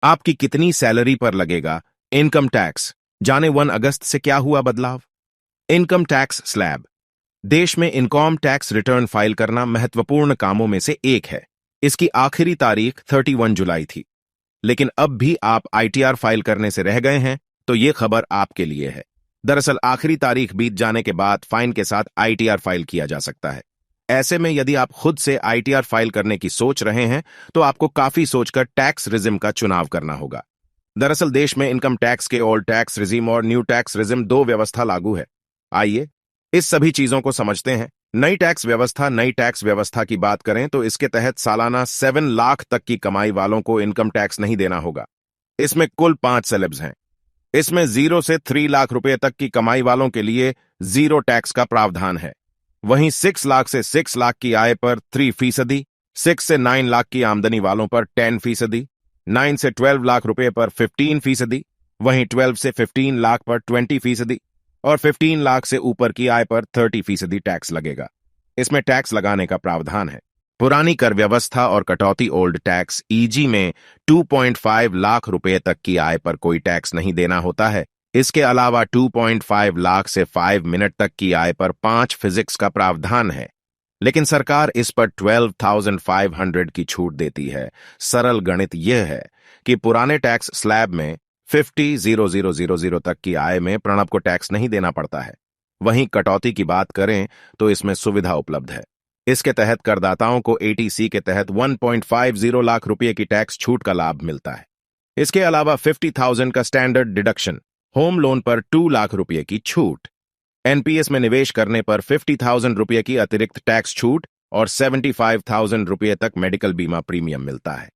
आपकी कितनी सैलरी पर लगेगा इनकम टैक्स? जाने 1 अगस्त से क्या हुआ बदलाव। Income tax slab. देश में इनकम टैक्स रिटर्न फाइल करना महत्वपूर्ण कामों में से एक है। इसकी आखिरी तारीख 31 जुलाई थी। लेकिन अब भी आप आईटीआर फाइल करने से रह गए हैं तो ये खबर आपके लिए है। दरअसल आखिरी तारीख बीत जाने के बाद फाइन के साथ आईटीआर फाइल किया जा सकता है। ऐसे में यदि आप खुद से आईटीआर फाइल करने की सोच रहे हैं तो आपको काफी सोचकर टैक्स रिजिम का चुनाव करना होगा। दरअसल देश में इनकम टैक्स के ओल्ड टैक्स रिजिम और न्यू टैक्स रिजिम 2 व्यवस्था लागू है। आइए इस सभी चीजों को समझते हैं। नई टैक्स व्यवस्था की बात करें तो इसके तहत सालाना 7 लाख तक की कमाई वालों को इनकम टैक्स नहीं देना होगा। इसमें कुल 5 स्लैब्स हैं। इसमें 0 से 3 लाख रुपए तक की कमाई वालों के लिए 0 टैक्स का प्रावधान है। वहीं 6 लाख से 6 लाख की आय पर 3%, 6 से 9 लाख की आमदनी वालों पर 10%, 9 से 12 लाख रुपए पर 15%, वहीं 12 से 15 लाख पर 20% और 15 लाख से ऊपर की आय पर 30% टैक्स लगेगा। इसमें टैक्स लगाने का प्रावधान है। पुरानी कर व्यवस्था और कटौती ओल्ड टैक्स ईजी में 2.5 लाख रुपए तक की आय पर कोई टैक्स नहीं देना होता है। इसके अलावा 2.5 लाख से 5 मिनट तक की आय पर 5 फिजिक्स का प्रावधान है। लेकिन सरकार इस पर 12,500 की छूट देती है। सरल गणित यह है कि पुराने टैक्स स्लैब में 50,000 तक की आय में प्रणब को टैक्स नहीं देना पड़ता है। वहीं कटौती की बात करें तो इसमें सुविधा उपलब्ध है। इसके तहत करदाताओं को एटीसी के तहत 1.50 लाख रुपए की टैक्स छूट का लाभ मिलता है। इसके अलावा 50,000 का स्टैंडर्ड डिडक्शन, होम लोन पर 2 लाख रुपए की छूट, एनपीएस में निवेश करने पर 50,000 रुपए की अतिरिक्त टैक्स छूट और 75,000 रुपए तक मेडिकल बीमा प्रीमियम मिलता है।